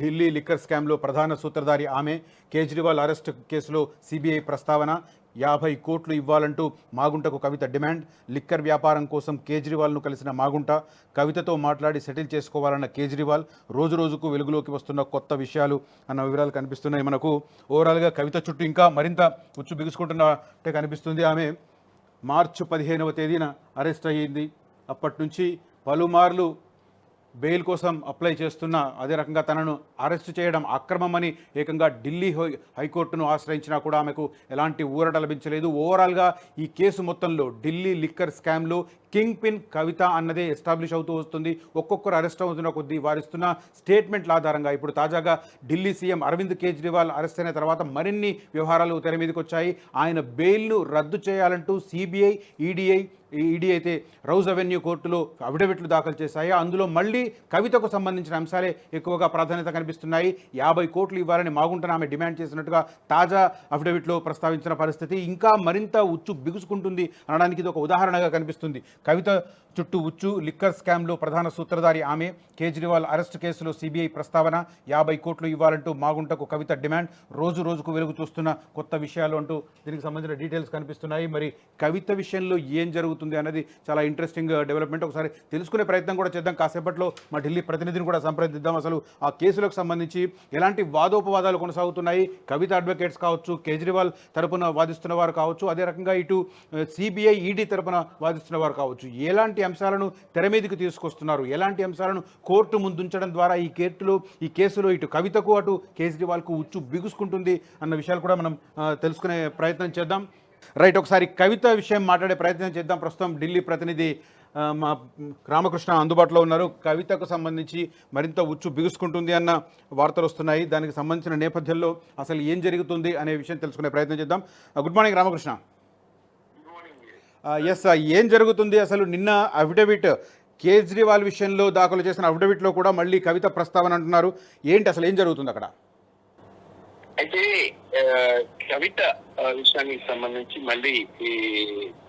Delhi liquor స్కామ్లో ప్రధాన సూత్రధారి ఆమె. కేజ్రీవాల్ అరెస్ట్ కేసులో సిబిఐ ప్రస్తావన. 50 కోట్లు ఇవ్వాలంటూ మాగుంటకు కవిత డిమాండ్. లిక్కర్ వ్యాపారం కోసం కేజ్రీవాల్ను కలిసిన మాగుంట. కవితతో మాట్లాడి సెటిల్ చేసుకోవాలన్న కేజ్రీవాల్. రోజు రోజుకు వెలుగులోకి వస్తున్న కొత్త విషయాలు అన్న వివరాలు కనిపిస్తున్నాయి మనకు. ఓవరాల్గా కవిత చుట్టూ ఇంకా మరింత ఉచ్చు బిగుసుకుంటున్నట్టే కనిపిస్తుంది. ఆమె మార్చి 15వ తేదీన అరెస్ట్ అయ్యింది. అప్పటి నుంచి పలుమార్లు బెయిల్ కోసం అప్లై చేస్తున్న, అదే రకంగా తనను అరెస్టు చేయడం అక్రమమని ఏకంగా ఢిల్లీ హైకోర్టును ఆశ్రయించినా కూడా ఆమెకు ఎలాంటి ఊరట లభించలేదు. ఓవరాల్గా ఈ కేసు మొత్తంలో ఢిల్లీ లిక్కర్ స్కామ్లో కింగ్ పిన్ కవిత అన్నదే ఎస్టాబ్లిష్ అవుతూ వస్తుంది. ఒక్కొక్కరు అరెస్ట్ అవుతున్న కొద్దీ వారిస్తున్న స్టేట్మెంట్ల ఆధారంగా ఇప్పుడు తాజాగా ఢిల్లీ సీఎం అరవింద్ కేజ్రీవాల్ అరెస్ట్ అయిన తర్వాత మరిన్ని వ్యవహారాలు తెర మీదకి వచ్చాయి. ఆయన బెయిల్ను రద్దు చేయాలంటూ సిబిఐ, ఈడీ అయితే రౌజ్ అవెన్యూ కోర్టులో అఫిడవిట్లు దాఖలు చేశాయి. అందులో మళ్ళీ కవితకు సంబంధించిన అంశాలే ఎక్కువగా ప్రాధాన్యత కనిపిస్తున్నాయి. 50 కోట్లు ఇవ్వాలని మాగుంటను ఆమె డిమాండ్ చేసినట్టుగా తాజా అఫిడవిట్లో ప్రస్తావించిన పరిస్థితి ఇంకా మరింత ఉచ్చు బిగుసుకుంటుంది అనడానికి ఇది ఒక ఉదాహరణగా కనిపిస్తుంది. కవిత చుట్టూ ఉచ్చు. లిక్కర్ స్కామ్లో ప్రధాన సూత్రధారి ఆమె. కేజ్రీవాల్ అరెస్ట్ కేసులో సిబిఐ ప్రస్తావన. 50 కోట్లు ఇవ్వాలంటూ మాగుంటకు కవిత డిమాండ్. రోజు రోజుకు వెలుగు చూస్తున్న కొత్త విషయాలు అంటూ దీనికి సంబంధించిన డీటెయిల్స్ కనిపిస్తున్నాయి. మరి కవిత విషయంలో ఏం జరుగుతుంది అన్నది చాలా ఇంట్రెస్టింగ్ డెవలప్మెంట్. ఒకసారి తెలుసుకునే ప్రయత్నం కూడా చేద్దాం. కాసేపట్లో మా ఢిల్లీ ప్రతినిధిని కూడా సంప్రదిద్దాం. అసలు ఆ కేసులకు సంబంధించి ఎలాంటి వాదోపవాదాలు కొనసాగుతున్నాయి, కవిత అడ్వకేట్స్ కావచ్చు, కేజ్రీవాల్ తరపున వాదిస్తున్న వారు కావచ్చు, అదే రకంగా ఇటు సిబిఐ, ఈడీ తరపున వాదిస్తున్న వారు కావచ్చు, ఎలాంటి అంశాలను తెర మీదకి తీసుకొస్తున్నారు, ఎలాంటి అంశాలను కోర్టు ముందుంచడం ద్వారా ఈ కేసులో ఇటు కవితకు అటు కేజ్రీవాల్కు ఉచ్చు బిగుసుకుంటుంది అన్న విషయాలు కూడా మనం తెలుసుకునే ప్రయత్నం చేద్దాం. రైట్, ఒకసారి కవిత విషయం మాట్లాడే ప్రయత్నం చేద్దాం. ప్రస్తుతం ఢిల్లీ ప్రతినిధి మా రామకృష్ణ అందుబాటులో ఉన్నారు. కవితకు సంబంధించి మరింత ఉచ్చు బిగుసుకుంటుంది అన్న వార్తలు వస్తున్నాయి. దానికి సంబంధించిన నేపథ్యంలో అసలు ఏం జరుగుతుంది అనే విషయం తెలుసుకునే ప్రయత్నం చేద్దాం. Good morning Ramakrishna. ఎస్, ఏం జరుగుతుంది అసలు? నిన్న అఫిడవిట్ కేజ్రీవాల్ విషయంలో దాఖలు చేసిన అఫిడవిట్లో కూడా మళ్ళీ కవిత ప్రస్తావన అంటున్నారు. ఏంటి అసలు ఏం జరుగుతుంది అక్కడ? అయితే కవిత విషయానికి సంబంధించి మళ్ళీ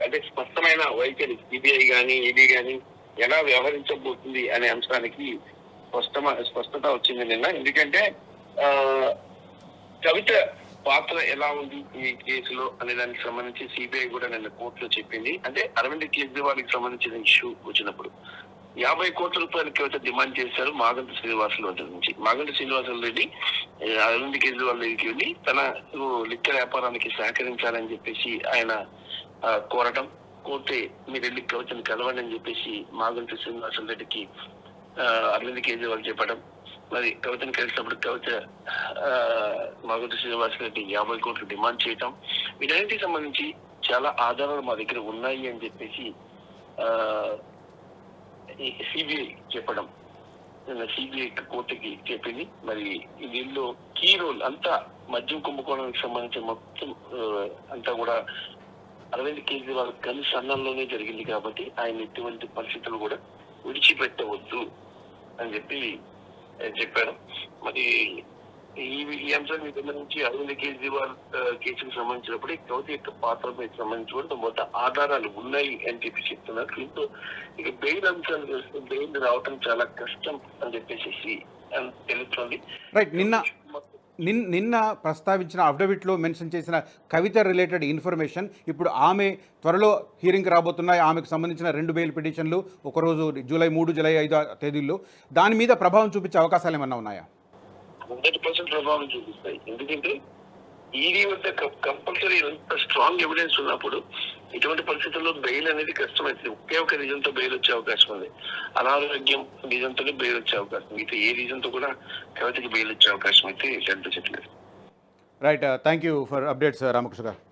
అంటే స్పష్టమైన వైఖరి సిబిఐ గాని, ఈడీ గాని ఎలా వ్యవహరించబోతుంది అనే అంశానికి స్పష్టత వచ్చింది నిన్న. ఎందుకంటే కవిత పాత్ర ఎలా ఉంది ఈ కేసులో అనే దానికి సంబంధించి సిబిఐ కూడా నిన్న కోర్టులో చెప్పింది. అంటే అరవింద్ కేజ్రీవాల్ కి సంబంధించిన ఇష్యూ వచ్చినప్పుడు 50 కోట్ల రూపాయలు కవిత డిమాండ్ చేశారు మాగంటి శ్రీనివాసులు రెడ్డి నుంచి. మాగంటి శ్రీనివాసులు రెడ్డి అరవింద్ కేజ్రీవాల్ దగ్గరికి వెళ్ళి తన లిక్కర్ వ్యాపారానికి సహకరించాలని చెప్పేసి ఆయన కోరటం, కోర్టే మీరు వెళ్ళి కవితను కలవండి అని చెప్పేసి మాగంటి శ్రీనివాసులు రెడ్డికి అరవింద్ కేజ్రీవాల్ చెప్పడం. మరి కవితను కలిసినప్పుడు కవిత మాగంటి శ్రీనివాసులు రెడ్డి 50 కోట్లు డిమాండ్ చేయటం, వీటన్నిటికి సంబంధించి చాలా ఆధారాలు మా దగ్గర ఉన్నాయి అని చెప్పేసి సిబిఐ చెప్పడం, సిబిఐ కోర్టుకి చెప్పింది. మరి దీనిలో కీ రోల్ అంతా మద్యం కుంభకోణానికి సంబంధించిన మొత్తం అంతా కూడా అరవింద్ కేజ్రీవాల్ కలిసి అన్నంలోనే జరిగింది కాబట్టి ఆయన ఎటువంటి పరిస్థితులు కూడా విడిచిపెట్టవద్దు అని చెప్పి చెప్పారు. మరి ఈ అంశానికి సంబంధించి అరవింద్ కేజ్రీవాల్ కేసుకు సంబంధించినప్పుడు కవిత యొక్క పాత్రపై సంబంధించి కూడా మొత్తం ఆధారాలు ఉన్నాయి అని చెప్పి చెప్తున్నారు. దీంతో ఇక బెయిల్ అంశాలు చూస్తే బెయిల్ రావటం చాలా కష్టం అని చెప్పేసి తెలుస్తుంది. రైట్, నిన్న ప్రస్తావించిన అఫిడవిట్లో మెన్షన్ చేసిన కవిత రిలేటెడ్ ఇన్ఫర్మేషన్ ఇప్పుడు ఆమె త్వరలో హీరింగ్ రాబోతున్నాయి. ఆమెకు సంబంధించిన 2 బెయిల్ పిటిషన్లు, ఒకరోజు జూలై 3, జూలై 5 తేదీల్లో దాని మీద ప్రభావం చూపించే అవకాశాలు ఏమన్నా ఉన్నాయా? 100% ప్రభావం చూపిస్తాయి. ఎందుకంటే ఈడీ వద్ద కంపల్సరీ ఎంత స్ట్రాంగ్ ఎవిడెన్స్ ఉన్నప్పుడు ఇటువంటి పరిస్థితుల్లో బెయిల్ అనేది కష్టమైంది. ఒకే ఒక రీజన్ తో బెయిల్ వచ్చే అవకాశం ఉంది. అనారోగ్యం రీజన్ తోనే బెయిల్ వచ్చే అవకాశం, అయితే ఏ రీజన్ తో కూడా కవితకి బెయిల్ వచ్చే అవకాశం అయితే కనిపించట్లేదు. Right, thank you for updates Ramakrishna గారు.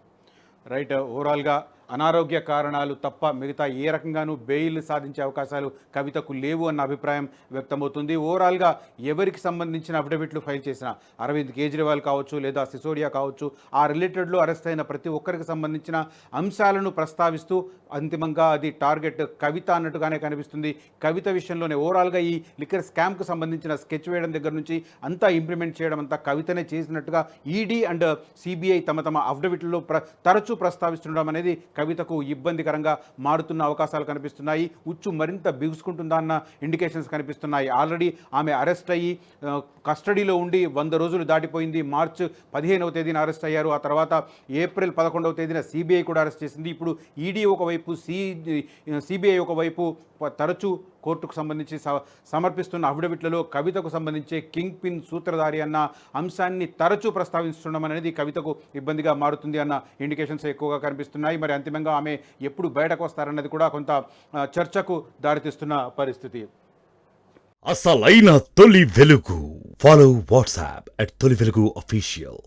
రైట్, ఓవరాల్గా అనారోగ్య కారణాలు తప్ప మిగతా ఏ రకంగానూ బెయిల్ సాధించే అవకాశాలు కవితకు లేవు అన్న అభిప్రాయం వ్యక్తమవుతుంది. ఓవరాల్గా ఎవరికి సంబంధించిన అఫిడవిట్లు ఫైల్ చేసిన అరవింద్ కేజ్రీవాల్ కావచ్చు, లేదా సిసోడియా కావచ్చు, ఆ రిలేటెడ్లో అరెస్ట్ అయిన ప్రతి ఒక్కరికి సంబంధించిన అంశాలను ప్రస్తావిస్తూ అంతిమంగా అది టార్గెట్ కవిత అన్నట్టుగానే కనిపిస్తుంది. కవిత విషయంలోనే ఓవరాల్గా ఈ లిక్కర్ స్కామ్కు సంబంధించిన స్కెచ్ వేయడం దగ్గర నుంచి అంతా ఇంప్లిమెంట్ చేయడం అంతా కవితనే చేసినట్టుగా ఈడీ అండ్ సిబిఐ తమ అఫిడవిట్లలో తరచూ ప్రస్తావిస్తుండడం అనేది కవితకు ఇబ్బందికరంగా మారుతున్న అవకాశాలు కనిపిస్తున్నాయి. ఉచ్చు మరింత బిగుసుకుంటుందా అన్న ఇండికేషన్స్ కనిపిస్తున్నాయి. ఆల్రెడీ ఆమె అరెస్ట్ అయ్యి కస్టడీలో ఉండి 100 రోజులు దాటిపోయింది. మార్చి 15వ తేదీన అరెస్ట్ అయ్యారు. ఆ తర్వాత ఏప్రిల్ 11వ తేదీన సిబిఐ కూడా అరెస్ట్ చేసింది. ఇప్పుడు ఈడీ ఒకవైపు, సిబిఐ ఒకవైపు తరచూ కోర్టుకు సంబంధించి సమర్పిస్తున్న అఫిడవిట్లలో కవితకు సంబంధించి కింగ్ పిన్ సూత్రధారి అన్న అంశాన్ని తరచూ ప్రస్తావించడం అనేది కవితకు ఇబ్బందిగా మారుతుంది అన్న ఇండికేషన్స్ ఎక్కువగా కనిపిస్తున్నాయి. మరి అంతిమంగా ఆమె ఎప్పుడు బయటకు వస్తారన్నది కూడా కొంత చర్చకు దారితీస్తున్న పరిస్థితి. అసలైన తొలి వెలుగు. ఫాలో వాట్సాప్ @తొలి వెలుగు అఫీషియల్.